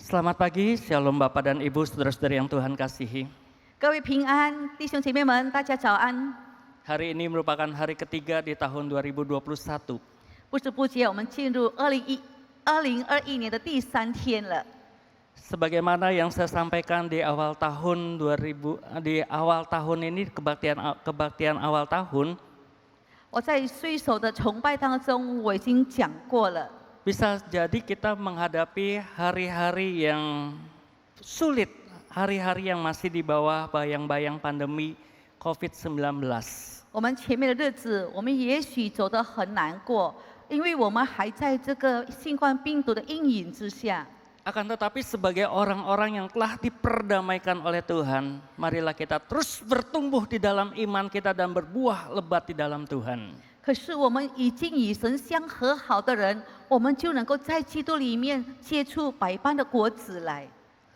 Selamat pagi, Shalom Bapak dan Ibu, saudara-saudari yang Tuhan kasihi. 各位平安，弟兄姐妹们，大家早安。Hari ini merupakan hari ketiga di tahun 2021. 不知不觉，我们进入2021年的第3天了。Sebagaimana yang saya sampaikan di awal tahun ini kebaktian awal tahun, 我在岁首的崇拜当中，我已经讲过了。 bisa jadi kita menghadapi hari-hari yang sulit, hari-hari yang masih di bawah bayang-bayang pandemi COVID-19. 我们前面的日子，我们也许走得很难过，因为我们还在这个新冠病毒的阴影之下。 Akan tetapi sebagai orang-orang yang telah diperdamaikan oleh Tuhan, marilah kita terus bertumbuh di dalam iman kita dan berbuah lebat di dalam Tuhan. 可是我们已经与神相和好的人，我们就能够在基督里面结出百般的果子来。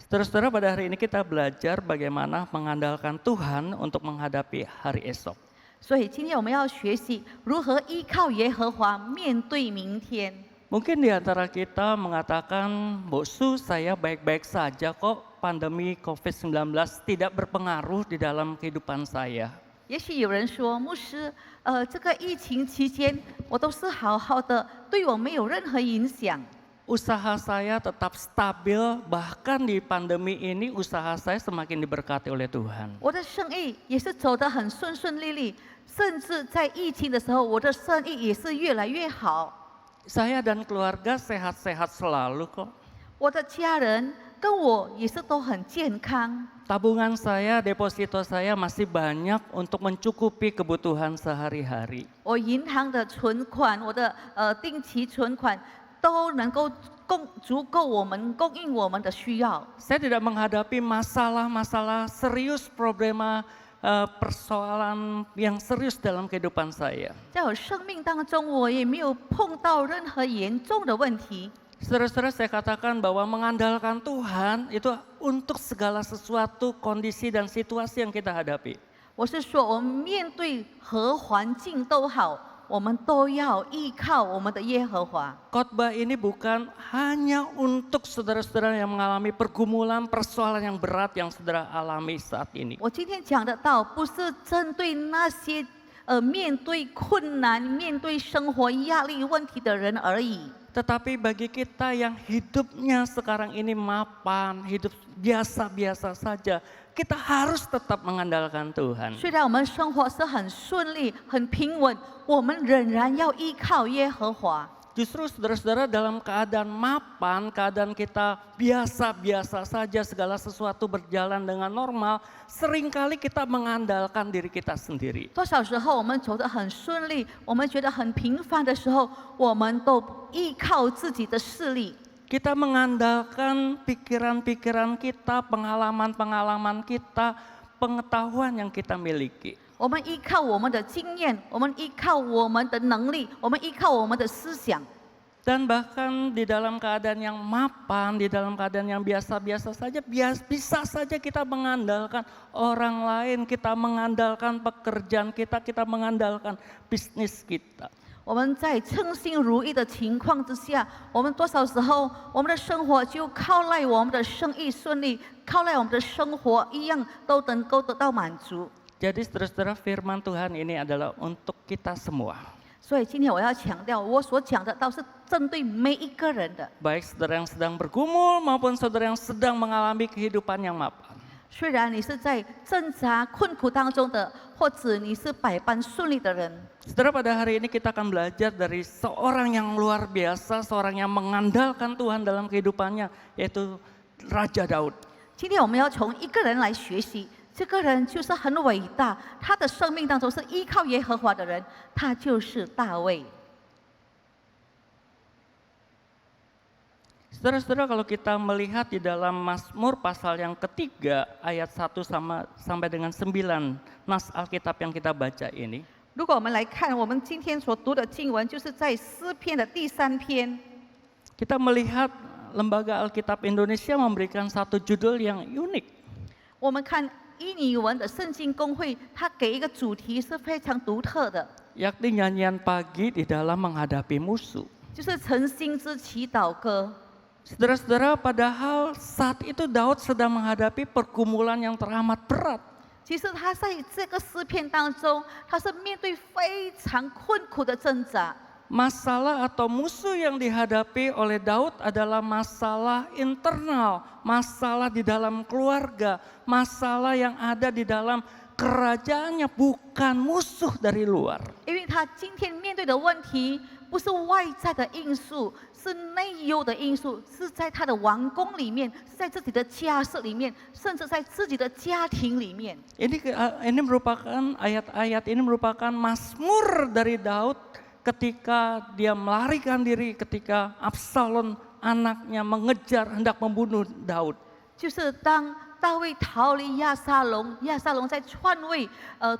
Saudara-saudara, pada hari ini kita belajar bagaimana mengandalkan Tuhan untuk menghadapi hari esok. 所以今天我们要学习如何依靠耶和华面对明天。 Mungkin di antara kita mengatakan, Bu Su, saya baik-baik saja kok, pandemi COVID-19 tidak berpengaruh di dalam kehidupan saya. 也许有人说，牧师，这个疫情期间我都是好好的，对我没有任何影响。 Usaha saya tetap stabil, bahkan di pandemi ini usaha saya semakin diberkati oleh Tuhan. 我的生意也是走得很顺顺利利，甚至在疫情的时候，我的生意也是越来越好。 Saya dan keluarga sehat-sehat selalu kok. 我的家人跟我也是都很健康。 Tabungan saya, deposito saya masih banyak untuk mencukupi kebutuhan sehari-hari. 我银行的存款，我的定期存款都能够足够我们供应我们的需要。 Saya tidak menghadapi masalah-masalah serius, persoalan yang serius dalam kehidupan saya. 在我生命当中，我也没有碰到任何严重的问题。 Saudara-saudara, saya katakan bahwa mengandalkan Tuhan itu untuk segala sesuatu, kondisi dan situasi yang kita hadapi. 我是说，我们面对何环境都好，我们都要依靠我们的耶和华。 Khotbah ini bukan hanya untuk saudara-saudara yang mengalami pergumulan, persoalan yang berat yang saudara alami saat ini. 我今天讲的道，不是针对那些面对困难、面对生活压力问题的人而已。 Tetapi bagi kita yang hidupnya sekarang ini mapan, hidup biasa-biasa saja, kita harus tetap mengandalkan Tuhan. 虽然我们生活是很顺利、很平稳，我们仍然要依靠耶和华。 Justru saudara-saudara dalam keadaan mapan, keadaan kita biasa-biasa saja, segala sesuatu berjalan dengan normal, seringkali kita mengandalkan diri kita sendiri. 多少时候我们走得很顺利，我们觉得很平凡的时候，我们都依靠自己的势力。 Kita mengandalkan pikiran-pikiran kita, pengalaman-pengalaman kita, pengetahuan yang kita miliki. 我们依靠我们的经验，我们依靠我们的能力，我们依靠我们的思想。 Dan bahkan di dalam keadaan yang mapan, di dalam keadaan yang biasa-biasa saja, bisa saja kita mengandalkan orang lain, kita mengandalkan pekerjaan kita, kita mengandalkan bisnis kita. 我们在称心如意的情况之下，我们多少时候我们的生活就靠赖我们的生意顺利，靠赖我们的生活一样都能够得到满足。 Jadi saudara-saudara, firman Tuhan ini adalah untuk kita semua. 所以今天我要强调，我所讲的道是针对每一个人的。 Baik saudara yang sedang bergumul maupun saudara yang sedang mengalami kehidupan yang mapan. 虽然你是在挣扎困苦当中的，或者你是百般顺利的人， Saudara, pada hari ini kita akan belajar dari seorang yang luar biasa, seorang yang mengandalkan Tuhan dalam kehidupannya, yaitu Raja Daud. 今天我们要从一个人来学习。 这个人就是很伟大，他的生命当中是依靠耶和华的人，他就是大卫。 Saudara-saudara, kalau kita melihat di dalam Mazmur pasal yang ketiga ayat 1 sampai dengan 9 nas Alkitab yang kita baca ini. 如果我们来看我们今天所读的经文，就是在诗篇的第3篇。 Kita melihat Lembaga Alkitab Indonesia memberikan satu judul yang unik. 我们看伊尼文的圣经公会，它给一个主题是非常独特的， yakni nyanyian pagi di dalam menghadapi musuh. 就是诚心之祈祷歌。Saudara-saudara, padahal saat itu Daud sedang menghadapi pergumulan yang teramat berat. 其实他在这个诗篇当中，他是面对非常困苦的挣扎。 Masalah atau musuh yang dihadapi oleh Daud adalah masalah internal, masalah di dalam keluarga, masalah yang ada di dalam kerajaannya, bukan musuh dari luar. 因为他今天面对的问题不是外在的因素，是内忧的因素，是在他的王宫里面，是在自己的家室里面，甚至在自己的家庭里面。 Ini merupakan ayat-ayat ini merupakan mazmur dari Daud ketika dia melarikan diri ketika Absalom anaknya mengejar hendak membunuh Daud. 就是当大卫逃离亚撒龙，亚撒龙在篡位，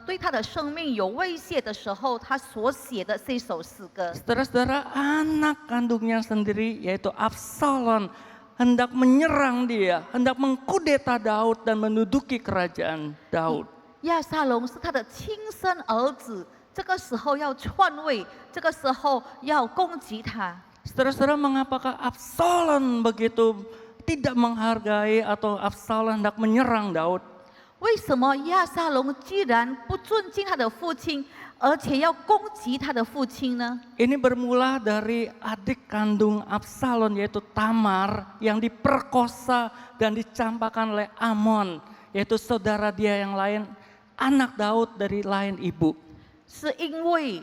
对他的生命有威胁的时候，他所写的这首诗歌。 Saudara-saudara, anak kandungnya sendiri yaitu Absalom hendak menyerang dia, hendak mengkudeta Daud dan menduduki kerajaan Daud. 亚撒龙是他的亲生儿子，这个时候要篡位，这个时候要攻击他。 Saudara-saudara, mengapakah Absalom begitu tidak menghargai atau Absalom hendak menyerang Daud? 为什么亚撒龙既然不尊敬他的父亲，而且要攻击他的父亲呢？ Ini bermula dari adik kandung Absalom yaitu Tamar yang diperkosa dan dicampakkan oleh Amnon, yaitu saudara dia yang lain, anak Daud dari lain ibu. 是因为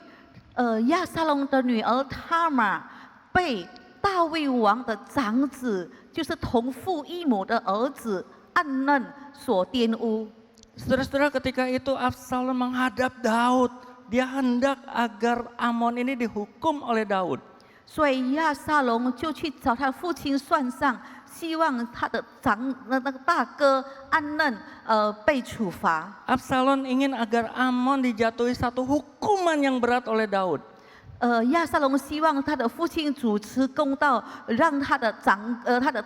亚撒龙的女儿塔玛被大卫王的长子，就是同父异母的儿子暗嫩所玷污。 Saudara-saudara, ketika itu Absalom menghadap Daud, dia hendak agar Amnon ini dihukum oleh Daud. 所以亚撒龙就去找他父亲算账，希望他的那个大哥暗嫩被处罚。 Absalom ingin agar Amnon dijatuhi satu hukuman yang berat oleh Daud. 亚撒龙希望他的父亲主持公道，让他的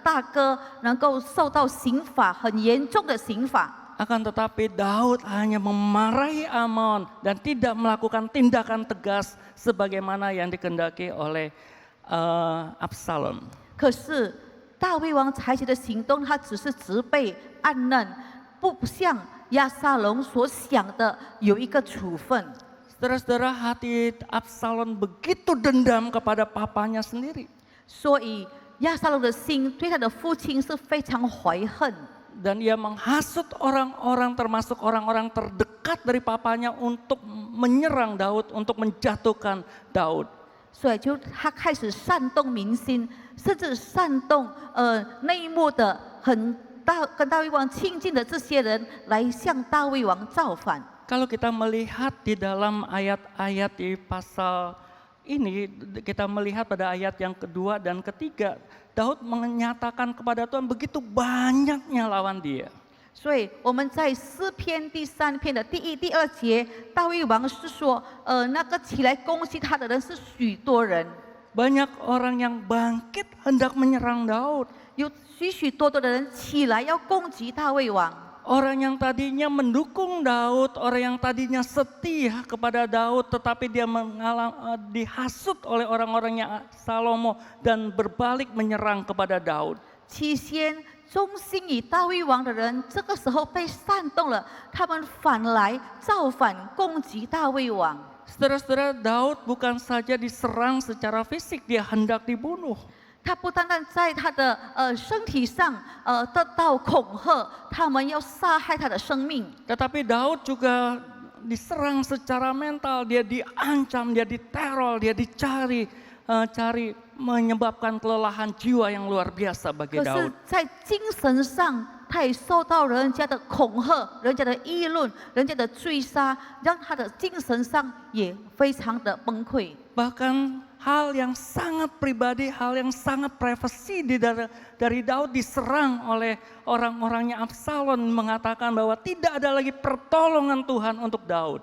大哥能够受到刑罚，很严重的刑罚。 Akan tetapi Daud hanya memarahi Amnon dan tidak melakukan tindakan tegas sebagaimana yang dikehendaki oleh Absalom. 可是大卫王采取的行动，他只是责备暗嫩，不像亚撒龙所想的有一个处分。 Saudara-saudara, hati Absalom begitu dendam kepada papanya sendiri. 所以亚撒龙的心对他的父亲是非常怀恨。 Dan ia menghasut orang-orang termasuk orang-orang terdekat dari papanya untuk menyerang Daud, untuk menjatuhkan Daud. 所以他开始煽动民心，甚至煽动内幕的跟大卫王亲近的这些人来向大卫王造反。 Kalau kita melihat di dalam ayat-ayat di pasal ini, kita melihat pada ayat yang kedua dan ketiga, Daud menyatakan kepada Tuhan begitu banyaknya lawan dia. 所以我们在诗篇第3篇的第1、第2节，大卫王是说，那个起来攻击他的人是许多人， Banyak orang yang bangkit hendak menyerang Daud. 有许多的人起来要攻击大卫王。 Orang yang tadinya mendukung Daud, orang yang tadinya setia kepada Daud, tetapi dia dihasut oleh orang-orangnya Salomo dan berbalik menyerang kepada Daud. 起先忠心以大卫王的人，这个时候被煽动了，他们反来造反攻击大卫王。 Saudara-saudara, Daud bukan saja diserang secara fisik, dia hendak dibunuh. 他不单单在他的身体上得到恐吓，他们要杀害他的生命。 Tetapi Daud juga diserang secara mental, dia diancam, dia diteror, dia dicari, menyebabkan kelelahan jiwa yang luar biasa bagi 可是 Daud.，在精神上，他也受到人家的恐吓、人家的议论、人家的追杀，让他的精神上也非常的崩溃。 Bahkan hal yang sangat pribadi, hal yang sangat privasi dari Daud diserang oleh orang-orangnya Absalom, mengatakan bahwa tidak ada lagi pertolongan Tuhan untuk Daud.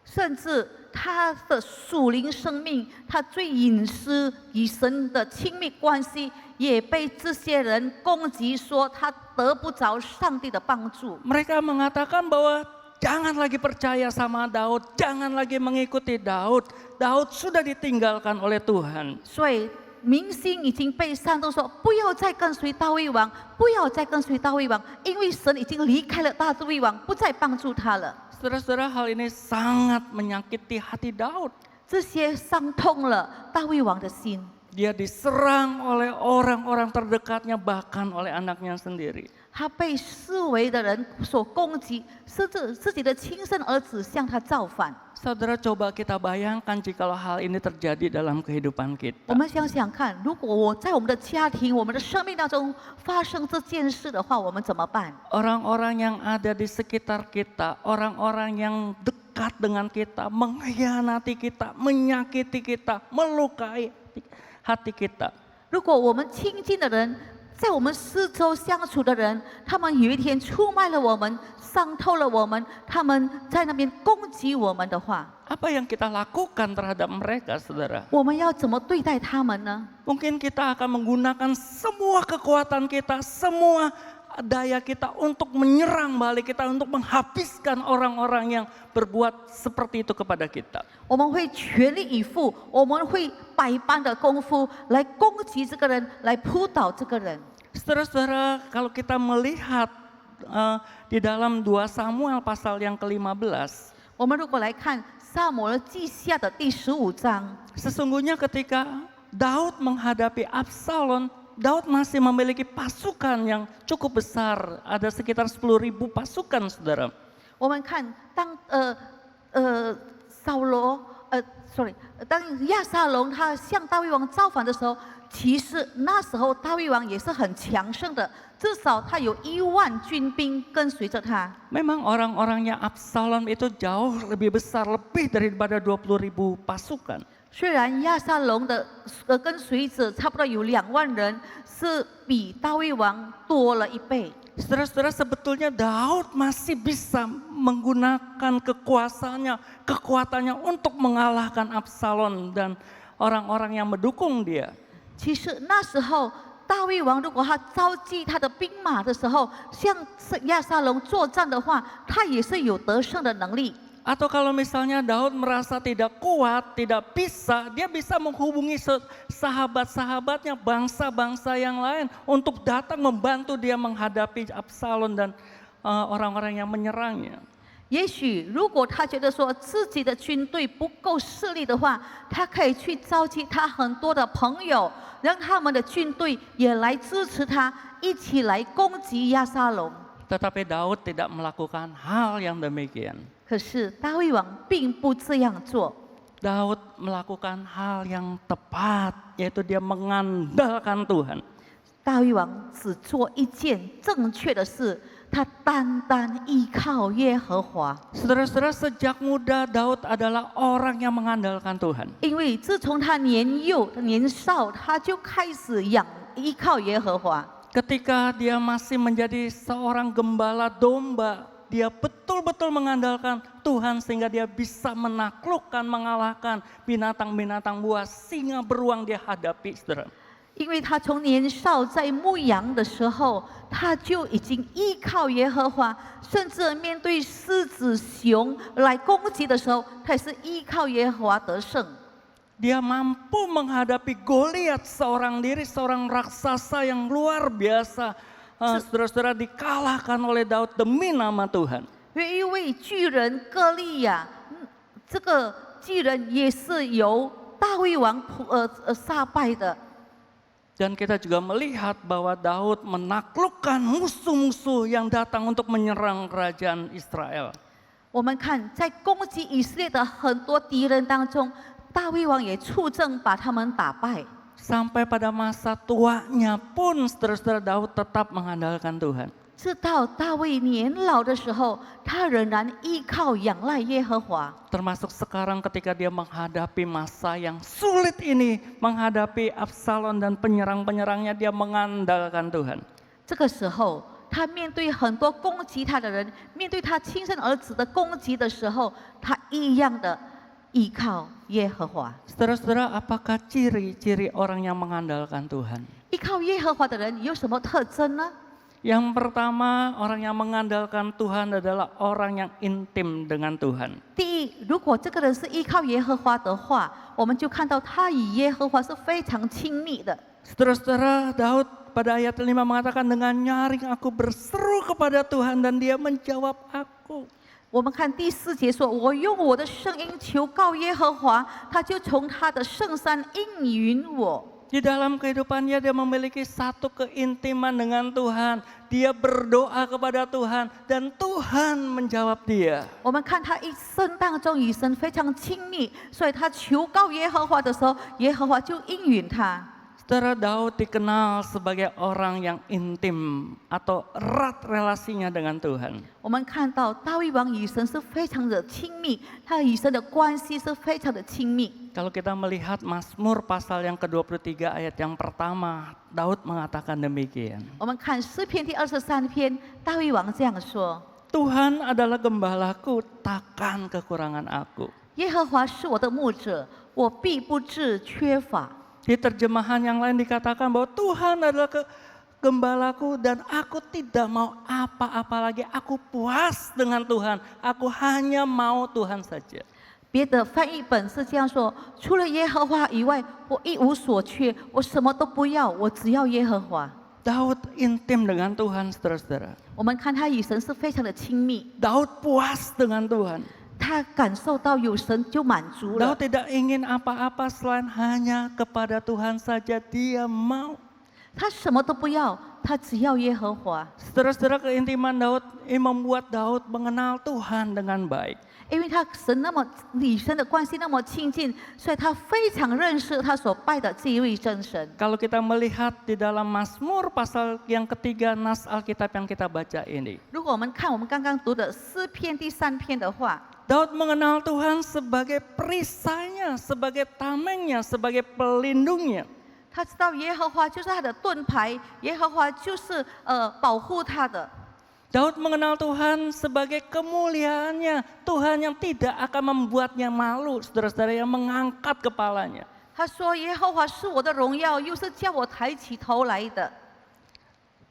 甚至他的属灵生命，他最隐私与神的亲密关系，也被这些人攻击，说他得不着上帝的帮助。 Mereka mengatakan bahwa jangan lagi percaya sama Daud, jangan lagi mengikuti Daud. Daud sudah ditinggalkan oleh Tuhan. 所以民心已经被煽动说，不要再跟随大卫王，不要再跟随大卫王，因为神已经离开了大卫王，不再帮助他了。Saudara-saudara, hal ini sangat menyakiti hati Daud. 这些伤痛了大卫王的心。 Dia diserang oleh orang-orang terdekatnya, bahkan oleh anaknya sendiri. 他被视为的人所攻击，甚至自己的亲生儿子向他造反。 Saudara, coba kita bayangkan jikalau hal ini terjadi dalam kehidupan 我 kita. 们想想看，如果我在我们的家庭、我们的生命当中发生这件事的话，我们怎么办？ Orang-orang yang ada di sekitar kita, orang-orang yang dekat dengan kita, mengkhianati kita, menyakiti kita, melukai hati kita. 如果我们亲近的人，在我们四周相处的人，他们有一天出卖了我们，伤透了我们，他们在那边攻击我们的话， Apa yang kita lakukan terhadap mereka, saudara? 我们要怎么对待他们呢？ Mungkin kita akan menggunakan semua kekuatan kita, semua daya kita untuk menyerang balik kita, untuk menghabiskan orang-orang yang berbuat seperti itu kepada kita. 我们会全力以赴，我们会百般的功夫来攻击这个人，来扑倒这个人。 Saudara-saudara, kalau kita melihat di dalam 2 Samuel pasal yang ke-15, 我们如果来看撒母耳记下的第15章， sesungguhnya ketika Daud menghadapi Absalom, Daud masih memiliki pasukan yang cukup besar, ada sekitar 10.000 pasukan, saudara. 我们看当当亚撒龙他向大卫王造反的时候，其实那时候大卫王也是很强盛的，至少他有1万军兵跟随着他。 Memang orang-orangnya Absalom itu jauh lebih besar, lebih daripada 20.000 pasukan. 虽然亚撒龙的跟随者差不多有2万人，是比大卫王多了1倍。 Saudara-saudara, sebetulnya Daud masih bisa menggunakan kekuatannya untuk mengalahkan Absalom dan orang-orang yang mendukung dia. 其实那时候大卫王如果他召集他的兵马的时候，向亚撒龙作战的话，他也是有得胜的能力。 Atau kalau misalnya Daud merasa tidak kuat, tidak bisa, dia bisa menghubungi sahabat-sahabatnya, bangsa-bangsa yang lain untuk datang membantu dia menghadapi Absalom dan orang-orang yang menyerangnya. 也许如果他觉得说自己的军队不够势力的话，他可以去召集他很多的朋友，让他们的军队也来支持他，一起来攻击亚撒龙。 Tetapi Daud tidak melakukan hal yang demikian. 可是大卫王并不这样做， Daud melakukan hal yang tepat, yaitu dia mengandalkan Tuhan. 大卫王只做一件正确的事，他单单依靠耶和华。 Saudara-saudara, sejak muda Daud adalah orang yang mengandalkan Tuhan. 因为自从他年幼、年少，他就开始依靠耶和华。 Ketika dia masih menjadi seorang gembala domba, dia betul-betul mengandalkan Tuhan sehingga dia bisa menaklukkan, mengalahkan binatang-binatang buas, singa beruang dia hadapi, saudara. 因为他从年少在牧羊的时候，他就已经依靠耶和华，甚至面对狮子、熊来攻击的时候，他也是依靠耶和华得胜。 Dia mampu menghadapi Goliat seorang diri, seorang raksasa yang luar biasa. Saudara-saudara, dikalahkan oleh Daud demi nama Tuhan. 有一位巨人歌利亚，这个巨人也是由大卫王杀败的。 Dan kita juga melihat bahwa Daud menaklukkan musuh-musuh yang datang untuk menyerang kerajaan Israel. 我们看在攻击以色列的很多敌人当中，大卫王也出征把他们打败。 Sampai pada masa tuanya pun saudara-saudara Daud tetap mengandalkan Tuhan. 直到大卫年老的时候，他仍然依靠仰赖耶和华。 Termasuk sekarang ketika dia menghadapi masa yang sulit ini, menghadapi Absalom dan penyerang-penyerangnya, dia mengandalkan Tuhan. 这个时候，他面对很多攻击他的人，面对他亲生儿子的攻击的时候，他一样的依靠耶和华。 Saudara-saudara, apakah ciri-ciri orang yang mengandalkan Tuhan? 依靠耶和华的人有什么特征呢？ Yang pertama, orang yang mengandalkan Tuhan adalah orang yang intim dengan Tuhan. 第一，如果这个人是依靠耶和华的话，我们就看到他与耶和华是非常亲密的。 Saudara-saudara, Daud pada ayat 5 mengatakan, dengan nyaring aku berseru kepada Tuhan dan dia menjawab aku. 我们看第4节说：“我用我的声音求告耶和华，他就从他的圣山应允我。” Di dalam kehidupannya dia memiliki satu keintiman dengan Tuhan. Dia berdoa kepada Tuhan dan Tuhan menjawab dia. 我们看他一生当中与神非常亲密，所以他求告耶和华的时候，耶和华就应允他。 Saudara, Daud dikenal sebagai orang yang intim atau erat relasinya dengan Tuhan. 我们看到大卫王与神是非常的亲密，他与神的关系是非常的亲密。 Kalau kita melihat Mazmur pasal yang ke-23 ayat yang pertama, Daud mengatakan demikian. 我们看诗篇第23篇，大卫王这样说： Tuhan adalah gembalaku, takkan kekurangan aku. 耶和华是我的牧者，我必不致缺乏。 Di terjemahan yang lain dikatakan bahwa Tuhan adalah gembalaku dan aku tidak mau apa-apa lagi. Aku puas dengan Tuhan. Aku hanya mau Tuhan saja. 别的翻译本是这样说：除了耶和华以外，我一无所缺，我什么都不要，我只要耶和华。 Daud intim dengan Tuhan, saudara-saudara. 我们看他与神是非常的亲密， Daud puas dengan Tuhan. 他感受到有神就满足了 Daud。tidak ingin apa-apa selain hanya kepada Tuhan saja dia mau. 他什么都不要，他只要耶和华。 Saudara-saudara, keintiman Daud ini membuat Daud mengenal Tuhan dengan baik. 因为他神那么与神的关系那么亲近，所以他非常认识他所拜的这一位真神。 Kalau kita melihat di dalam Mazmur pasal yang ketiga nas Alkitab yang kita baca ini. 如果我们看我们刚刚读的诗篇第3篇的话， Daud mengenal Tuhan sebagai perisainya, sebagai tamengnya, sebagai pelindungnya. 他知道耶和华就是他的盾牌，耶和华就是保护他的。 Daud mengenal Tuhan sebagai kemuliaannya, Tuhan yang tidak akan membuatnya malu, saudara-saudara, yang mengangkat kepalanya. 他说：“耶和华是我的荣耀，又是叫我抬起头来的。”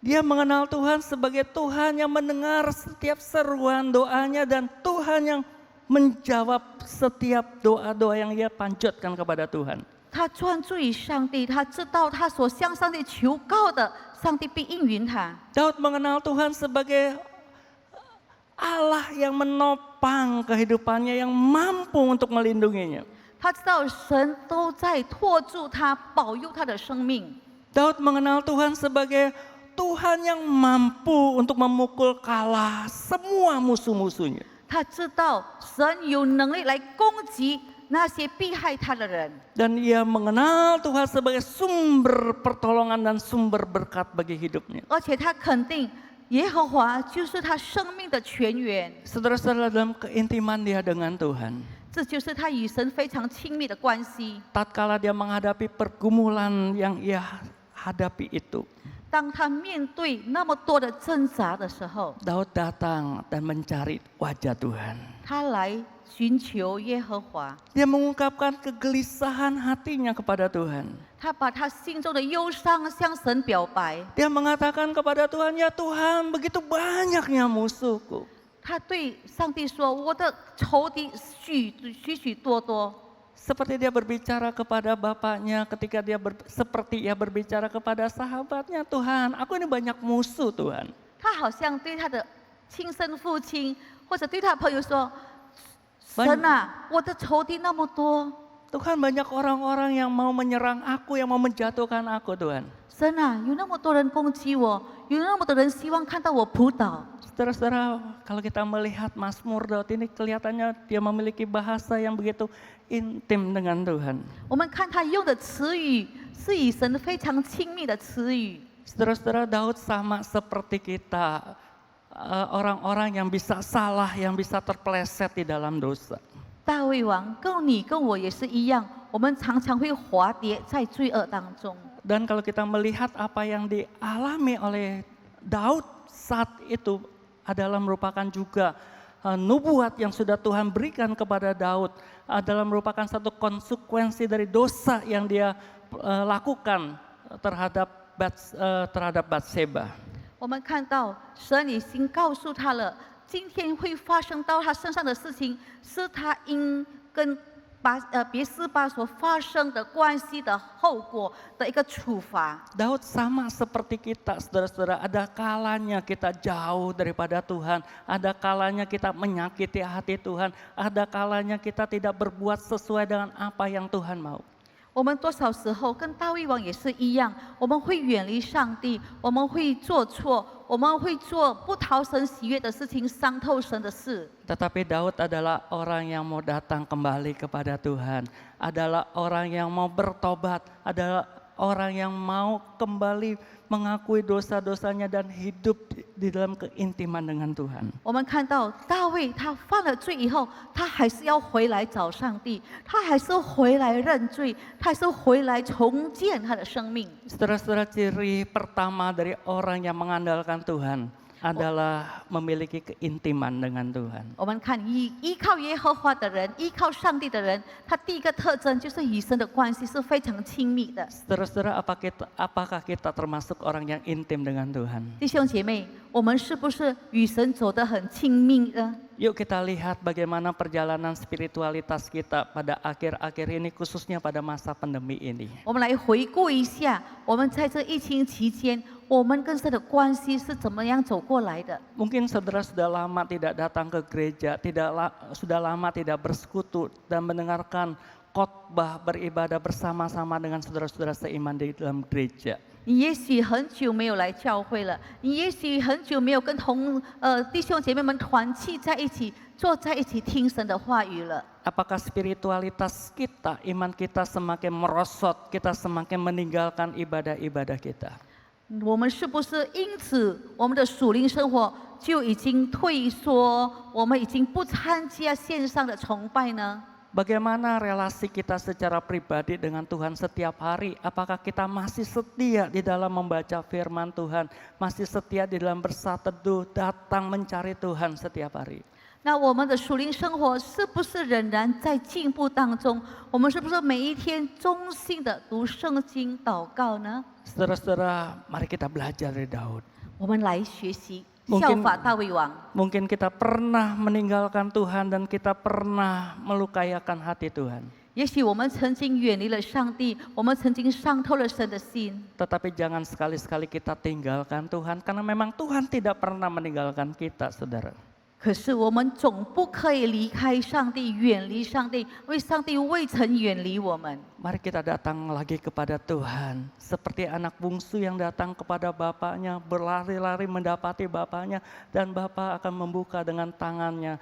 Dia mengenal Tuhan sebagai Tuhan yang mendengar setiap seruan doanya dan Tuhan yang menjawab setiap doa-doa yang dia panjatkan kepada Tuhan. 他专注于上帝，他知道他所向上帝求告的，上帝必应允他。 Daud mengenal Tuhan sebagai Allah yang menopang kehidupannya, yang mampu untuk melindunginya. 他知道神都在托住他，保佑他的生命。 Daud mengenal Tuhan sebagai Tuhan yang mampu untuk memukul kalah semua musuh-musuhnya. 他知道神有能力来攻击那些逼害他的人， Dan ia mengenal Tuhan sebagai sumber pertolongan dan sumber berkat bagi hidupnya. 而且他肯定耶和华就是他生命的泉源。 Saudara-saudara, dalam keintiman dia dengan Tuhan, 这就是他与神非常亲密的关系。 tatkala dia menghadapi pergumulan yang ia hadapi itu, 当他面对那么多的挣扎的时候， Daud datang dan mencari wajah Tuhan. 他来寻求耶和华， Dia mengungkapkan kegelisahan hatinya kepada Tuhan. 他把他心中的忧伤向神表白。 Dia mengatakan kepada Tuhan, ya Tuhan, begitu banyaknya musuhku. 他对上帝说：“我的仇敌许多多。” Seperti dia berbicara kepada bapaknya ketika seperti ia berbicara kepada sahabatnya, Tuhan, aku ini banyak musuh Tuhan. 他好像对他的亲生父亲，或者对他朋友说：“神啊，我的仇敌那么多， Tuhan, banyak orang-orang yang mau menyerang aku, yang mau menjatuhkan aku, Tuhan. 神啊，有那么多人攻击我，有那么多人希望看到我扑倒。” Saudara-saudara, kalau kita melihat Mazmur Daud ini kelihatannya dia memiliki bahasa yang begitu intim dengan Tuhan. 我们看他用的词语是与神非常亲密的词语。 Saudara-saudara, Daud sama seperti kita, orang-orang yang bisa salah, yang bisa terpeleset di dalam dosa. 大卫王跟你跟我也是一样，我们常常会滑跌在罪恶当中。 Dan kalau kita melihat apa yang dialami oleh Daud saat itu adalah merupakan juga nubuat yang sudah Tuhan berikan kepada Daud, adalah merupakan satu konsekuensi dari dosa yang dia lakukan terhadap Batseba. 我们看到神已经告诉他了，今天会发生到他身上的事情，是他因跟别斯巴所发生的关系的后果的一个处罚。Daud sama seperti kita, saudara-saudara. Ada kalanya kita jauh daripada Tuhan. Ada kalanya kita menyakiti hati Tuhan. Ada kalanya kita tidak berbuat sesuai dengan apa yang Tuhan mau. 我们多少时候跟大卫王也是一样，我们会远离上帝，我们会做错，我们会做不讨神喜悦的事情，伤透神的事。 Tetapi Daud adalah orang yang mau datang kembali kepada Tuhan. Adalah orang yang mau bertobat. Adalah orang yang mau kembali mengakui dosa-dosanya dan hidup di dalam keintiman dengan Tuhan. 我们看到大卫他犯了罪以后，他还是要回来找上帝，他还是回来认罪，他还是回来重建他的生命。 Saudara-saudara, ciri pertama dari orang yang mengandalkan Tuhan adalah memiliki keintiman dengan Tuhan. 我们看依靠耶和华的人，依靠上帝的人，他第一个特征就是与神的关系是非常亲密的。 Saudara-saudara, apakah kita termasuk orang yang intim dengan Tuhan? 弟兄姐妹，我们是不是与神走得很亲密呢？ Yuk kita lihat bagaimana perjalanan spiritualitas kita pada akhir-akhir ini, khususnya pada masa pandemi ini. 我们来回顾一下，我们在这疫情期间，我们跟神的关系是怎么样走过来的？ Mungkin saudara sudah lama tidak datang ke gereja, sudah lama tidak bersekutu dan mendengarkan khotbah beribadah bersama-sama dengan saudara-saudara seiman di dalam gereja. 你也许很久没有来教会了，你也许很久没有跟弟兄姐妹们团契在一起，坐在一起听神的话语了。 Apakah spiritualitas kita, iman kita semakin merosot, kita semakin meninggalkan ibadah-ibadah kita? 我们是不是因此我们的属灵生活就已经退缩，我们已经不参加线上的崇拜呢？ Bagaimana relasi kita secara pribadi dengan Tuhan setiap hari? Apakah kita masih setia di dalam membaca firman Tuhan? Masih setia di dalam bersateduh, datang mencari Tuhan setiap hari? 那我们的属灵生活是不是仍然在进步当中？我们是不是每一天忠心的读圣经、祷告呢？ Saudara-saudara, mari kita belajar dari Daud. 我们来学习 Mungkin- 效法大卫王。 Mungkin kita pernah meninggalkan Tuhan dan kita pernah melukayakan hati Tuhan. 也许我们曾经远离了上帝，我们曾经伤透了神的心。 Tetapi jangan sekali-sekali kita tinggalkan Tuhan, karena memang Tuhan tidak pernah meninggalkan kita, saudara. 可是我们总不可以离开上帝，远离上帝，因为上帝未曾远离我们。 Mari kita datang lagi kepada Tuhan. Seperti anak bungsu yang datang kepada bapaknya, berlari-lari mendapati bapaknya, dan bapak akan membuka dengan tangannya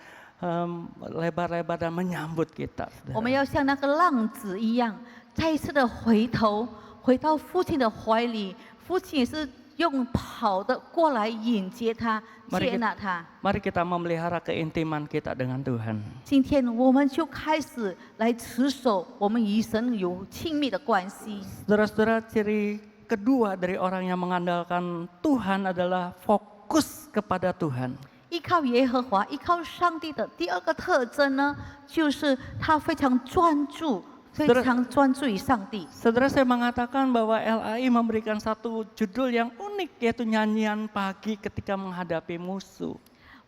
lebar-lebar dan menyambut kita. 我们要像那个浪子一样，再一次的回头，回到父亲的怀里，父亲也是用跑的过来迎接他， Mari 接纳他。 Mari kita memelihara keintiman kita dengan Tuhan. 今天我们就开始来持守我们与神有亲密的关系。 Saudara-saudara, ciri kedua dari orang yang mengandalkan Tuhan adalah fokus kepada Tuhan. 依靠耶和华、依靠上帝的第二个特征呢，就是他非常专注，非常专注于上帝。 Saudara, saya mengatakan bahwa LAI memberikan satu judul yang unik, yaitu nyanyian pagi ketika menghadapi musuh.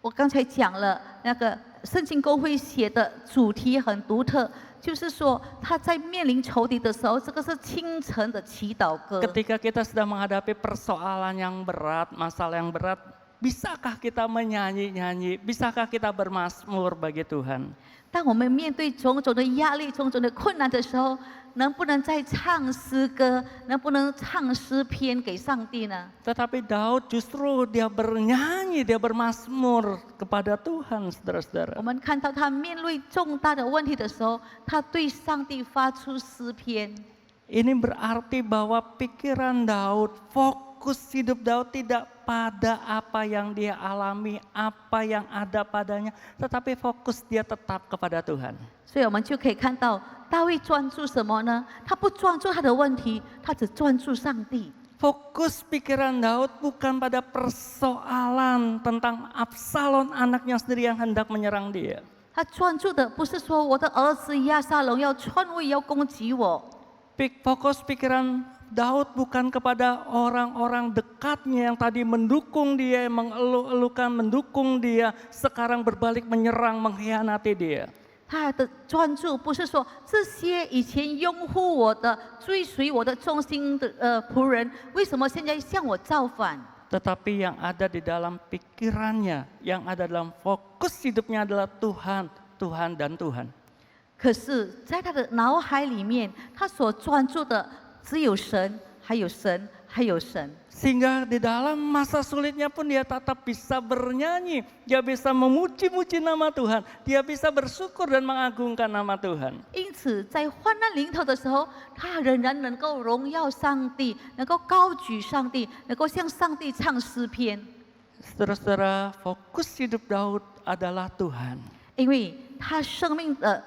我刚才讲了，那个圣经公会写的主题很独特，就是说他在面临仇敌的时候，这个是清晨的祈祷歌。 Ketika kita sedang menghadapi persoalan yang berat, masalah yang berat, bisakah kita menyanyi-nyanyi? Bisakah kita bermazmur bagi Tuhan? 当我们面对种种的压力、种种的困难的时候，能不能再唱诗歌？能不能唱诗篇给上帝呢？ Tetapi Daud justru dia bernyanyi, dia bermazmur kepada Tuhan, 我 saudara-saudara. 们看到他面对重大的问题的时候，他对上帝发出诗篇。 Ini berarti bahwa pikiran Daud, fokus hidup Daud tidak pada apa yang dia alami, apa yang ada padanya, tetapi fokus dia tetap kepada Tuhan. 所以我们就可以看到大卫专注什么呢？他不专注他的问题，他只专注上帝。 Fokus pikiran Daud bukan pada persoalan tentang Absalom, anaknya sendiri yang hendak menyerang dia. 他专注的不是说我的儿子亚撒龙要篡位要攻击我， Fokus pikiran Daud bukan kepada orang-orang dekatnya yang tadi mendukung dia, yang mengeluh-elukan, mendukung dia, sekarang berbalik menyerang, mengkhianati dia. 他的专注不是说这些以前拥护我的、追随我的忠心的仆人，为什么现在向我造反？ Tetapi yang ada di dalam pikirannya, yang ada dalam fokus hidupnya adalah Tuhan, Tuhan dan Tuhan. 可是，在他的脑海里面，他所专注的只有神，还有神，还有神。 Sehingga di dalam masa sulitnya pun dia tetap bisa bernyanyi, dia bisa memuji-muji nama Tuhan, dia bisa bersyukur dan mengagungkan nama Tuhan. 因此，在患难临头的时候，他仍然能够荣耀上帝，能够高举上帝，能够向上帝唱诗篇。 Saudara-saudara, fokus hidup Daud adalah Tuhan. 因为他生命的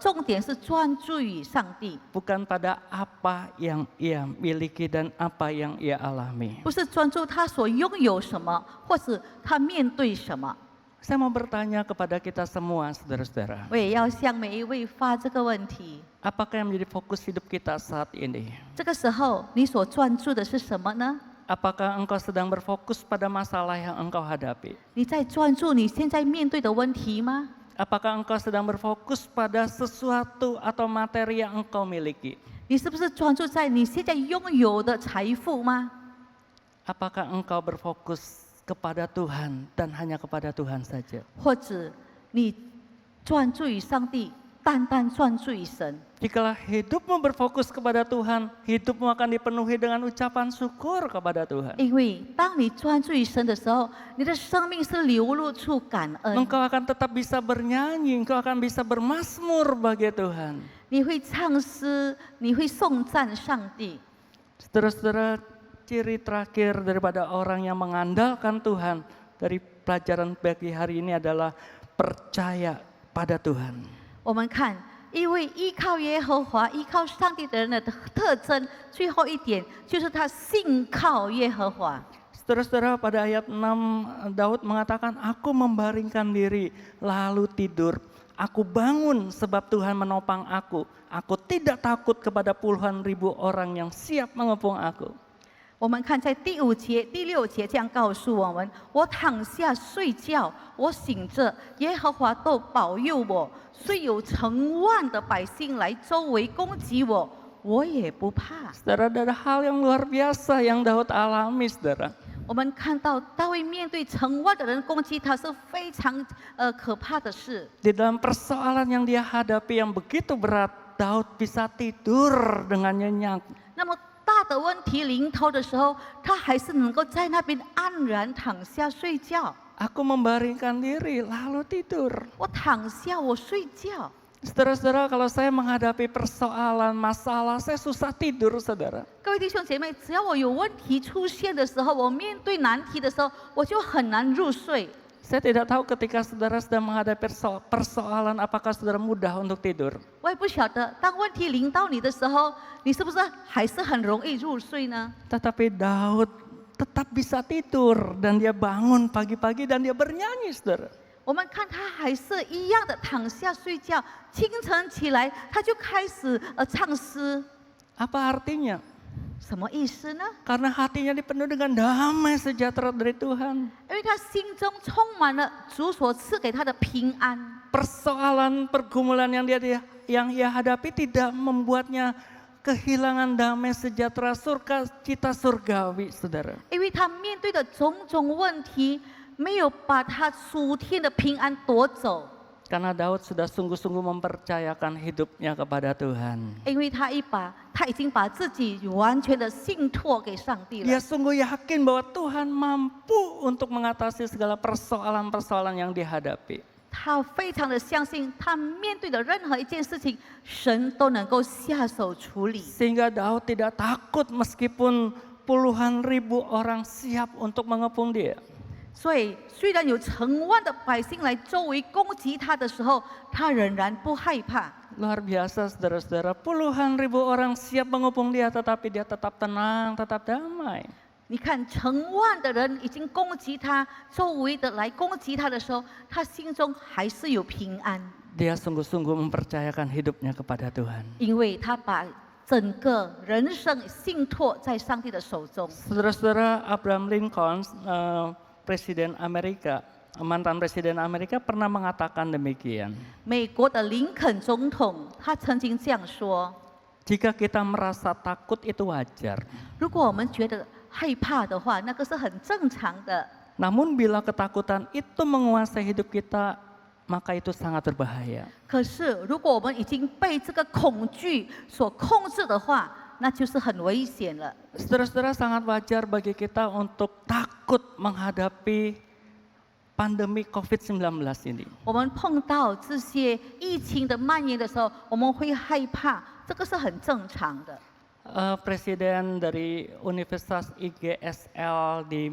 重点是专注于上帝， Bukan pada apa yang ia miliki dan apa yang ia alami. 不是专注他所拥有什么，或是他面对什么。 Saya mau bertanya kepada kita semua, saudara-saudara. 我也要向每一位发这个问题： Apakah yang menjadi fokus hidup kita saat ini? 这个时候你所专注的是什么呢？ Apakah engkau sedang berfokus pada masalah yang engkau hadapi? 你在专注你现在面对的问题吗？ Apakah engkau sedang berfokus pada sesuatu atau materi yang engkau miliki? 你是不是专注在你现在拥有的财富吗？ Apakah engkau berfokus kepada Tuhan dan hanya kepada Tuhan saja? 或者你专注于上帝，单单专注于神？ Jikalau hidupmu berfokus kepada Tuhan, hidupmu akan dipenuhi dengan ucapan syukur kepada Tuhan. 因为当你专注于神的时候，你的生命是流露出感恩， Engkau akan tetap bisa bernyanyi, engkau akan bisa bermazmur bagi Tuhan. 你会唱诗，你会颂赞上帝。 Saudara-saudara, ciri terakhir daripada orang yang mengandalkan Tuhan dari pelajaran pagi hari ini adalah percaya pada Tuhan. 我们看，因为依靠耶和华、依靠上帝的人的特征，最后一点就是他信靠耶和华。 Saudara-saudara, pada ayat 6 Daud mengatakan, aku membaringkan diri lalu tidur. Aku bangun sebab Tuhan menopang aku. Aku tidak takut kepada puluhan ribu orang yang siap mengepung aku. 我们看在第5节、第6节这样告诉我们：我躺下睡觉，我醒着，耶和华都保佑我。虽有成万的百姓来周围攻击我，我也不怕。 Saudara, ada hal yang luar biasa yang Daud alami, saudara. 我们看到大卫面对成万的人攻击他是非常可怕的事。 Di dalam persoalan yang dia hadapi yang begitu berat, Daud bisa tidur dengan nyenyak. 那么大的问题临头的时候，他还是能够在那边安然躺下睡觉。 Aku membaringkan diri lalu tidur. 我躺下，我睡觉。 Saudara-saudara, kalau saya menghadapi persoalan, masalah, saya susah tidur, saudara. 各位弟兄姐妹，只要我有问题出现的时候，我面对难题的时候，我就很难入睡。 Saya tidak tahu ketika saudara sedang menghadapi persoalan, apakah saudara mudah untuk tidur. 我也不晓得，当问题临到你的时候，你是不是还是很容易入睡呢？ Tetapi Daud tetap bisa tidur dan dia bangun pagi-pagi dan dia bernyanyi, saudara. 我们看他还是一样的躺下睡觉，清晨起来他就开始唱诗， Apa artinya? 什么意思呢？ Karena hatinya dipenuhi dengan damai sejahtera dari Tuhan. 因为他心中充满了主所赐给他的平安。 Persoalan pergumulan yang ia hadapi tidak membuatnya kehilangan damai sejahtera surga cita surgawi, saudara. 因为他面对的种种问题，没有把他属天的平安夺走。 Karena Daud sudah sungguh-sungguh mempercayakan hidupnya kepada Tuhan. 因为他已经把自己完全的信托给上帝了。 Dia sungguh yakin bahwa Tuhan mampu untuk mengatasi segala persoalan-persoalan yang dihadapi. 他非常的相信，他面对的任何一件事情，神都能够下手处理。 Sehingga Daud tidak takut meskipun puluhan ribu orang siap untuk mengepung dia. 所以，虽然有成万的百姓来周围攻击他的时候，他仍然不害怕。 Luar biasa, saudara-saudara, puluhan ribu orang siap mengepung dia, tetapi dia tetap tenang, tetap damai. 你看，成万的人已经攻击他，周围的来攻击他的时候，他心中还是有平安， Dia sungguh-sungguh mempercayakan hidupnya kepada Tuhan. 因为他把整个人生信托在上帝的手中。 Saudara-saudara, Abraham Lincoln, Presiden Amerika, mantan Presiden Amerika pernah mengatakan demikian. 美国的林肯总统他曾经这样说： Jika kita merasa takut itu wajar. 如果我们觉得害怕的话，那个是很正常的。 Namun bila ketakutan itu menguasai hidup kita, maka itu sangat berbahaya. 可是如果我们已经被这个恐惧所控制的话，那就是很危险了。 Saudara-saudara, sangat wajar bagi kita untuk takut menghadapi pandemi COVID-19 ini. 我们碰到这些疫情的蔓延的时候，我们会害怕，这个是很正常的。 Presiden dari Universitas IGSL di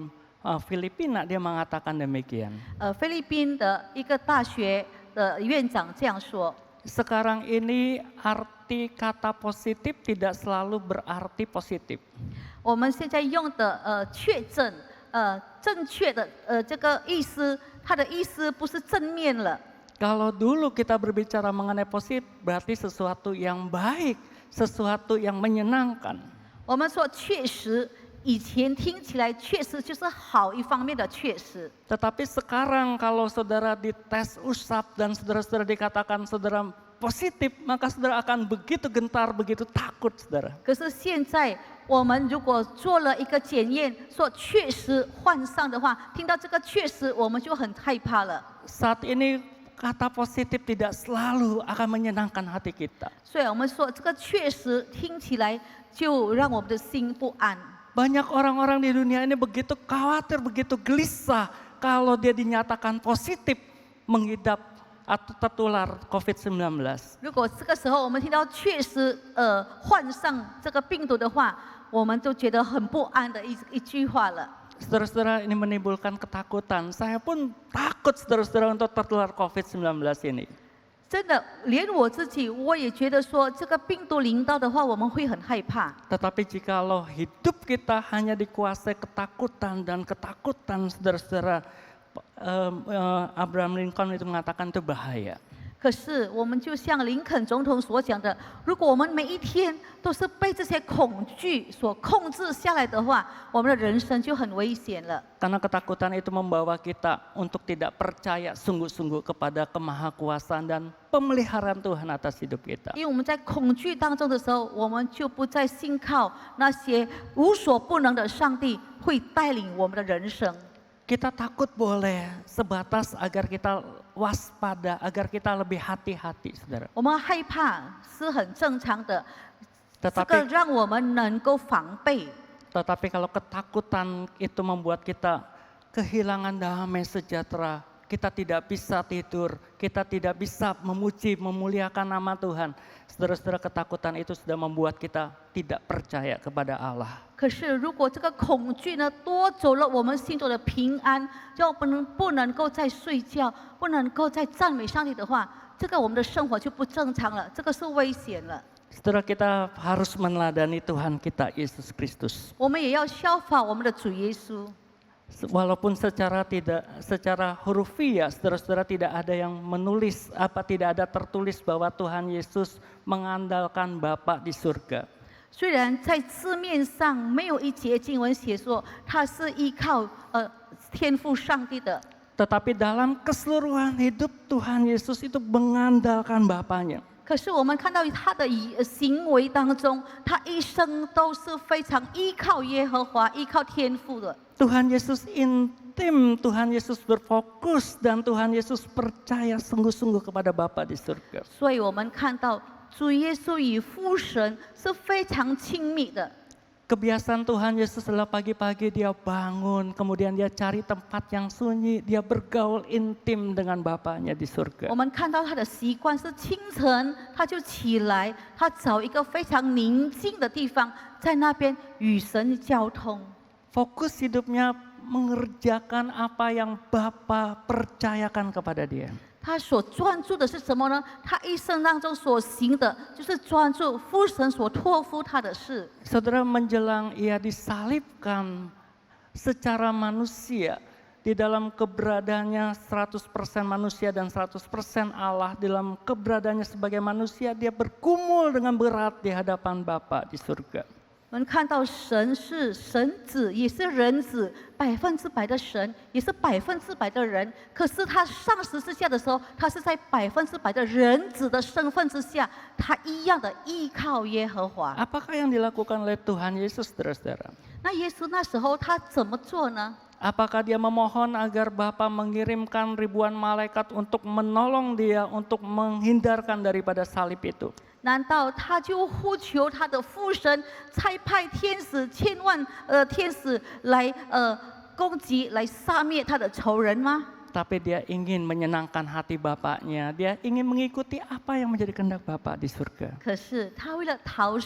Filipina dia mengatakan demikian. 菲律宾的一个大学的院长这样说： Sekarang ini arti kata positif tidak selalu berarti positif. 我们现在用的确诊正确的这个意思，它的意思不是正面了。 Kalau dulu kita berbicara mengenai positif berarti sesuatu yang baik, sesuatu yang menyenangkan. 我们说确实，以前听起来确实就是好一方面的确实。 Tetapi sekarang kalau saudara dites usap dan saudara-saudara dikatakan saudara positif, maka saudara akan begitu gentar, begitu takut, saudara. 可是现在我们如果做了一个检验，说确实患上的话，听到这个确实，我们就很害怕了。 Saat ini kata positif tidak selalu akan menyenangkan hati kita. 所以我们说这个确实听起来就让我们的心不安。 Banyak orang-orang di dunia ini begitu khawatir, begitu gelisah kalau dia dinyatakan positif mengidap atau tertular COVID-19. 如果这个时候我们听到确实患上这个病毒的话，我们就觉得很不安的一句话了。 Saudara-saudara, ini menimbulkan ketakutan. Saya pun takut saudara-saudara untuk tertular COVID-19 ini. 真的，连我自己我也觉得说，这个病毒临到的话，我们会很害怕。 Tetapi jikalau hidup kita hanya dikuasai ketakutan dan ketakutan, saudara-saudara, Abraham Lincoln itu mengatakan itu bahaya. 可是我们就像林肯总统所讲的，如果我们每一天都是被这些恐惧所控制下来的话，我们的人生就很危险了。 Karena ketakutan itu membawa kita untuk tidak percaya sungguh-sungguh kepada kemahakuasaan dan pemeliharaan Tuhan atas hidup kita. 因为我们在恐惧当中的时候，我们就不再信靠那些无所不能的上帝会带领我们的人生。 Kita takut boleh, sebatas agar kita waspada, agar kita lebih hati-hati, saudara. 我们害怕是很正常的，这个 Tetapi 让我们能够防备。 Tetapi kalau ketakutan itu membuat kita kehilangan damai sejahtera, kita tidak bisa tidur, kita tidak bisa memuji, memuliakan nama Tuhan. Saudara-saudara, ketakutan itu sudah membuat kita tidak percaya kepada Allah. 可是如果这个恐惧呢夺走了我们心中的平安，就不能够再睡觉，不能够再赞美上帝的话，这个我们的生活就不正常了，这个是危险了。 Saudara, kita harus meneladani Tuhan kita Yesus Kristus. 我们也要效法我们的主耶稣。 Walaupun secara hurufiah, saudara-saudara, tidak ada yang menulis, tidak ada tertulis bahwa Tuhan Yesus mengandalkan Bapa di surga. 虽然在字面上没有一节经文写说他是依靠天父上帝的， Tetapi dalam keseluruhan hidup Tuhan Yesus itu mengandalkan Bapanya. 可是我们看到他的行为当中，他一生都是非常依靠耶和华、依靠天父的。 Tuhan Yesus intim, Tuhan Yesus berfokus, dan Tuhan Yesus percaya sungguh-sungguh kepada Bapa di surga. 所以我们看到主耶稣与父神是非常亲密的。 Kebiasaan Tuhan Yesus adalah pagi-pagi dia bangun, kemudian dia cari tempat yang sunyi, dia bergaul intim dengan Bapanya di surga. 我们看到他的习惯是清晨他就起来，他找一个非常宁静的地方，在那边与神交通。 Fokus hidupnya mengerjakan apa yang Bapa percayakan kepada dia. 他所专注的是什么呢？他一生当中所行的，就是专注父神所托付他的事。 Saudara, menjelang ia disalibkan secara manusia, di dalam keberadaannya 100% manusia dan 100% Allah, di dalam keberadaannya sebagai manusia, dia bergumul dengan berat di hadapan Bapa di surga. 我们看到神是神子，也是人子，100%的神，也是100%的人。可是他上十字架的时候，他是在100%的人子的身份之下，他一样的依靠耶和华。 Apakah yang dilakukan oleh Tuhan Yesus, saudara-saudara? 那耶稣那时候他怎么做呢？ Apakah dia memohon agar Bapa mengirimkan ribuan malaikat untuk menolong dia, untuk menghindarkan daripada salib itu? 难道他就呼求他的父神差派天使千万天使来攻击来杀灭他的仇人吗？ Tapi dia ingin menyenangkan hati Bapaknya, dia ingin mengikuti apa yang menjadi kehendak Bapa di surga. 可是他为了讨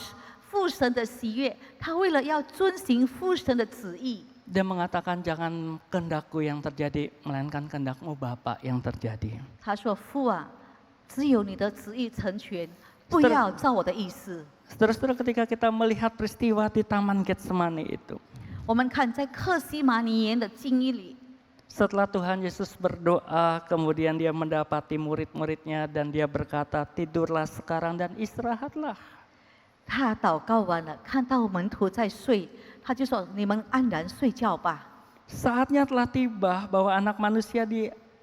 父神的喜悦，他为了要遵行父神的旨意， Dia mengatakan jangan kehendakku yang terjadi, melainkan kehendakmu Bapa yang terjadi. 他说：“父啊，只有你的旨意成全，不要照我的意思。” Saudara-saudara, ketika kita melihat peristiwa di Taman Getsemani itu, 我们看在克西马尼园的经历里， setelah Tuhan Yesus berdoa, kemudian dia mendapati murid-muridnya dan dia berkata, tidurlah sekarang dan istirahatlah. 他祷告完了，看到门徒在睡，他就说：“你们安然睡觉吧。” Saatnya telah tiba bahwa anak manusia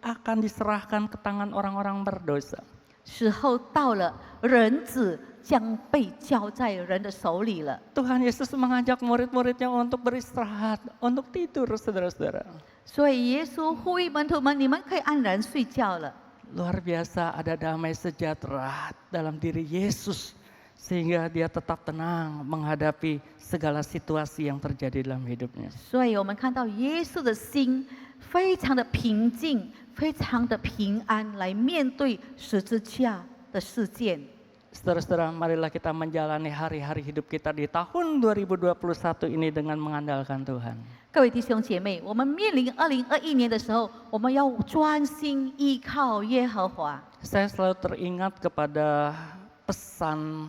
akan diserahkan ke tangan orang-orang berdosa. 时候到了，人子将被交在人的手里了。 Tuhan Yesus mengajak murid-muridnya untuk beristirahat, untuk tidur, saudara-saudara. 所以耶稣呼吁门徒们：“你们可以安然睡觉了。” Luar biasa, ada damai sejahtera dalam diri Yesus, sehingga dia tetap tenang menghadapi segala situasi yang terjadi dalam hidupnya. 所以我们看到耶稣的心非常的平静，非常的平安，来面对十字架的事件。 Saudara-saudara, marilah kita menjalani hari-hari hidup kita di tahun 2021 ini dengan mengandalkan Tuhan. 各位弟兄姐妹，我们面临2021年的时候，我们要专心依靠耶和华。 Saya selalu teringat kepada pesan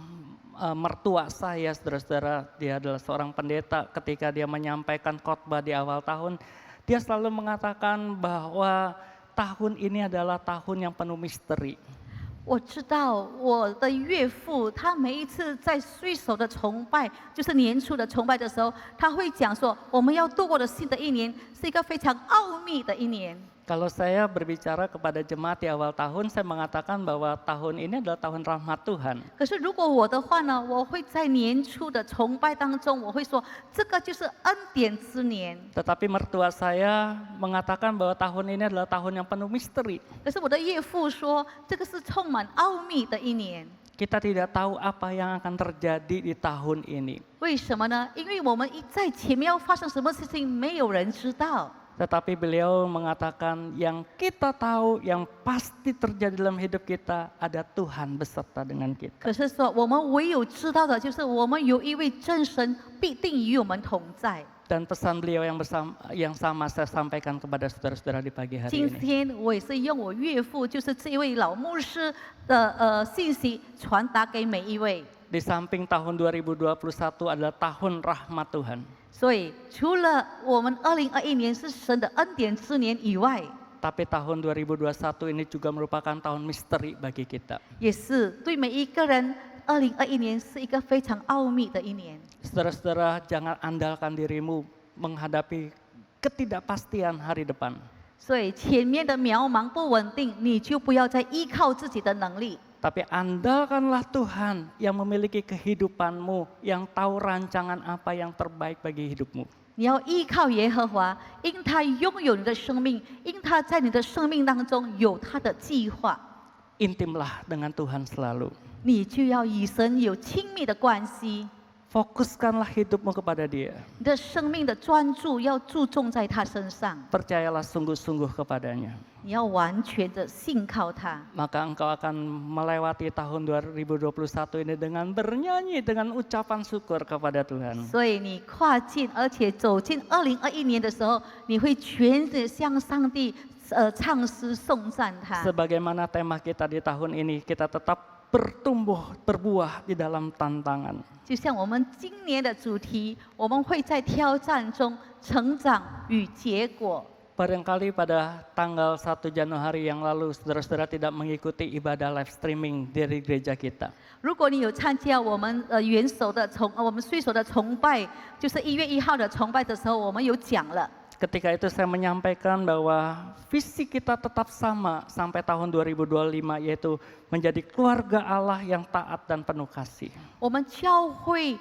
mertua saya, saudara-saudara. Dia adalah seorang pendeta. Ketika dia menyampaikan khotbah di awal tahun, dia selalu mengatakan bahwa tahun ini adalah tahun yang penuh misteri. 我知道我的岳父，他每一次在岁首的崇拜，就是年初的崇拜的时候，他会讲说，我们要度过的新的一年是一个非常奥秘的一年。 Kalau saya berbicara kepada jemaat di awal tahun, saya mengatakan bahwa tahun ini adalah tahun rahmat Tuhan. 可是如果我的话呢，我会在年初的崇拜当中，我会说，这个就是恩典之年。 Tetapi mertua saya mengatakan bahwa tahun ini adalah tahun yang penuh misteri. 可是我的岳父说，这个是充满奥秘的一年。 Kita tidak tahu apa yang akan terjadi di tahun ini. 为什么呢？因为我们一在前面要发生什么事情，没有人知道。 Tetapi beliau mengatakan yang kita tahu, yang pasti terjadi dalam hidup kita, ada Tuhan beserta dengan kita. 可是说，我们唯有知道的就是我们有一位真神必定与我们同在。 Dan pesan beliau yang sama saya sampaikan kepada saudara-saudara di pagi hari 今 ini. 天我也是用我岳父，就是这一位老牧师的信息传达给每一位。 Di samping tahun 2021 adalah tahun rahmat Tuhan. 所以，除了我们2021年是神的恩典之年以外， Tapi tahun 2021 ini juga merupakan tahun misteri bagi kita. 也是对每一个人，2021年是一个非常奥秘的一年。 Saudara-saudara, jangan andalkan dirimu menghadapi ketidakpastian hari depan. 所以，前面的渺茫不稳定，你就不要再依靠自己的能力。 Tapi andalkanlah Tuhan yang memiliki kehidupanmu, yang tahu rancangan apa yang terbaik bagi hidupmu. 你要依靠耶和华，因他拥有你的生命，因他在你的生命当中有他的计划。 Intimlah dengan Tuhan selalu. 你就要与神有亲密的关系， Fokuskanlah hidupmu kepada Dia. 你的生命的专注要注重在他身上， Percayalah sungguh-sungguh kepadanya. 你要完全的信靠他。 Maka engkau akan melewati tahun 2021 ini dengan bernyanyi, dengan ucapan syukur kepada Tuhan. 所以你跨进而且走进2021年的时候，你会全的向上帝唱诗颂赞他。 Sebagaimana tema kita di tahun ini, kita tetap bertumbuh, berbuah di dalam tantangan. 就像我们今年的主题，我们会在挑战中成长与结果。Barangkali pada tanggal 1 Januari yang lalu saudara-saudara tidak mengikuti ibadah live streaming dari gereja kita. 如果你有参加我们我们岁首的崇拜，就是1月1号的崇拜的时候，我们有讲了。 Ketika itu saya menyampaikan bahwa visi kita tetap sama sampai tahun 2025, yaitu menjadi keluarga Allah yang taat dan penuh kasih. 我们教会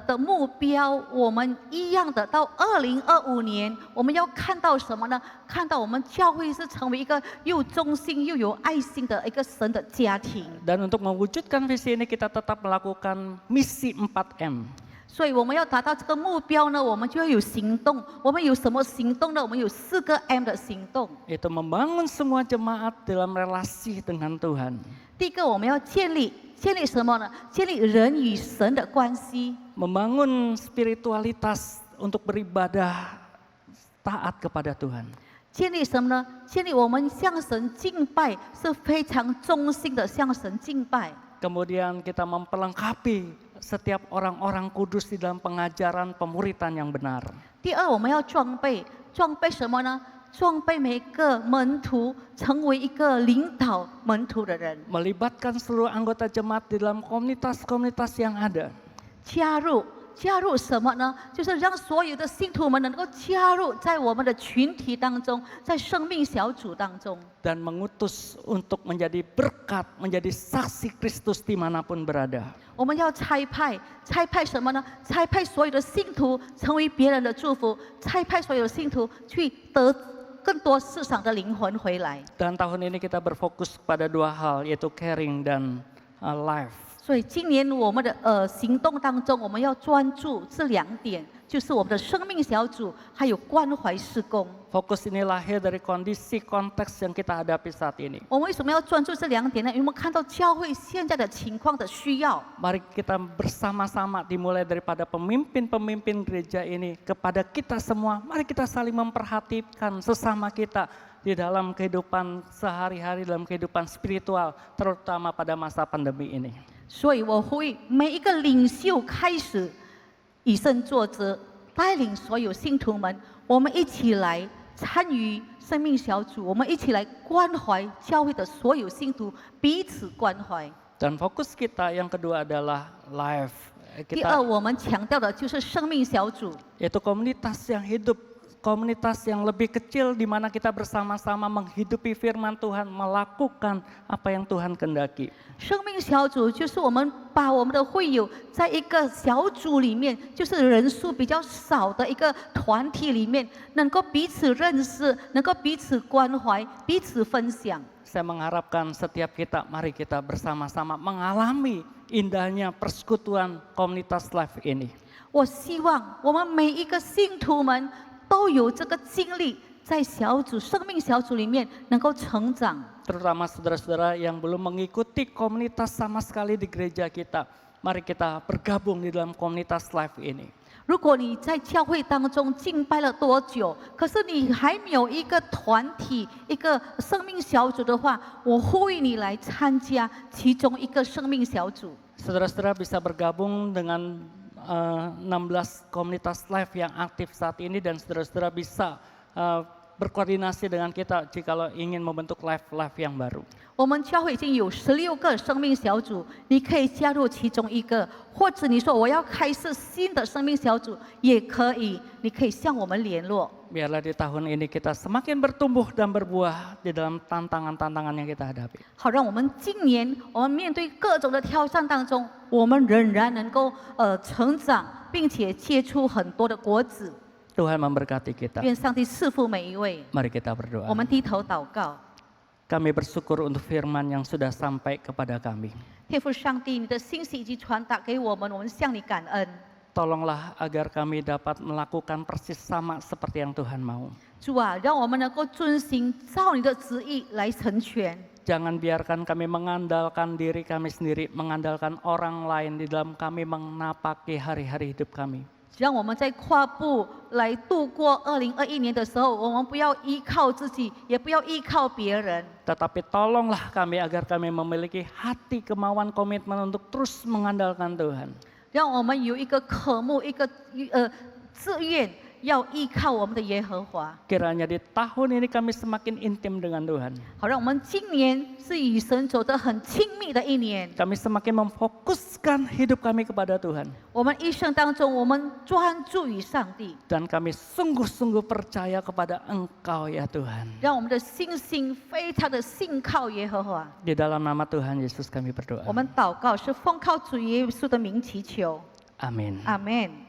的目标，我们一样的，到2025年，我们要看到什么呢？看到我们教会是成为一个又忠心又有爱心的一个神的家庭。 Dan untuk mewujudkan visi ini kita tetap melakukan misi 4M. 所以我们要达到这个目标呢，我们就要有行动。我们有什么行动呢？我们有4个 M 的行动。 Itu membangun semua jemaat dalam relasi dengan Tuhan. 第一个，我们要建立什么呢？建立人与神的关系。 Membangun spiritualitas untuk beribadah taat kepada Tuhan. 建立什么呢？建立我们向神敬拜是非常忠心的向神敬拜。 Kemudian kita memperlengkapi setiap orang-orang kudus di dalam pengajaran pemuritan yang benar. 第二，我们要装备什么呢？装备每个门徒成为一个领导门徒的人， Melibatkan seluruh anggota jemaat di dalam komunitas-komunitas yang ada. 加入什么呢？就是让所有的信徒们能够加入在我们的群体当中，在生命小组当中。 Dan mengutus untuk menjadi berkat, menjadi saksi Kristus dimanapun berada. 我们要差派什么呢？差派所有的信徒成为别人的祝福，差派所有的信徒去得更多世上的灵魂回来。 Dan tahun ini kita berfokus pada 2 hal, yaitu caring dan life. 所以今年我们的行动当中，我们要专注这2点，就是我们的生命小组还有关怀事工。 Fokus ini lahir dari kondisi konteks yang kita hadapi saat ini. 我们为什么要专注这2点呢？因为我们看到教会现在的情况的需要。 Mari kita bersama-sama dimulai daripada pemimpin-pemimpin gereja ini kepada kita semua. Mari kita saling memperhatikan sesama kita di dalam kehidupan sehari-hari, dalam kehidupan spiritual, terutama pada masa pandemi ini. 所以我呼吁每一个领袖开始以身作则，带领所有信徒们，我们一起来参与生命小组，我们一起来关怀教会的所有信徒，彼此关怀。 Dan fokus kita yang kedua adalah life. 第二，我们强调的就是生命小组， Yaitu komunitas yang hidup, komunitas yang lebih kecil di mana kita bersama-sama menghidupi firman Tuhan, melakukan apa yang Tuhan kehendaki. 生命小组就是我们把我们的会友在一个小组里面，就是人数比较少的一个团体里面，能够彼此认识，能够彼此关怀，彼此分享。 Saya mengharapkan setiap kita, mari kita bersama-sama mengalami indahnya persekutuan komunitas life ini. 我希望我们每一个信徒们都有这个经历，在生命小组里面能够成长。 Terutama saudara-saudara yang belum mengikuti komunitas sama sekali di gereja kita. Mari kita bergabung di dalam komunitas life ini. 如果你在教会当中敬拜了多久，可是你还没有一个团体、一个生命小组的话，我呼吁你来参加其中一个生命小组。 Saudara-saudara bisa bergabung dengan 16 komunitas live yang aktif saat ini dan saudara-saudara bisa berkoordinasi dengan kita jikalau ingin membentuk live yang baru. 我们教会已经有16个生命小组，你可以加入其中一个，或者你说我要开设新的生命小组也可以，你可以向我们联络。 Biarlah di tahun ini kita semakin bertumbuh dan berbuah di dalam tantangan-tantangan yang kita hadapi. 好，让我们今年我们面对各种的挑战当中，我们仍然能够成长，并且结出很多的果子。 Tuhan memberkati kita. 愿上帝赐福每一位。 Mari kita berdoa. 我们低头祷告， Kami bersyukur untuk firman yang sudah sampai kepada kami. 天父上帝，你的信息已经传达给我们，我们向你感恩。 Tolonglah agar kami dapat melakukan persis sama seperti yang Tuhan mau. 主啊，让我们能够遵行照你的旨意来成全。 Jangan biarkan kami mengandalkan diri kami sendiri, mengandalkan orang lain di dalam kami menapaki hari-hari hidup kami. 让我们在跨步来度过2021年的时候，我们不要依靠自己，也不要依靠别人。 Tetapi tolonglah kami agar kami memiliki hati, kemauan, komitmen untuk terus mengandalkan Tuhan. 让我们有一个渴慕，一个自愿，要依靠我们的耶和华。 Kiranya di tahun ini kami semakin intim dengan Tuhan. 好，让我们今年是与神走得很亲密的一年。 Kami semakin memfokuskan hidup kami kepada Tuhan. 我们一生当中，我们专注于上帝， Dan kami sungguh-sungguh percaya kepada Engkau ya Tuhan. 让我们的信心非常的信靠耶和华。 Di dalam nama Tuhan Yesus kami berdoa. 我们祷告是奉靠主耶稣的名祈求， Amin. 阿门。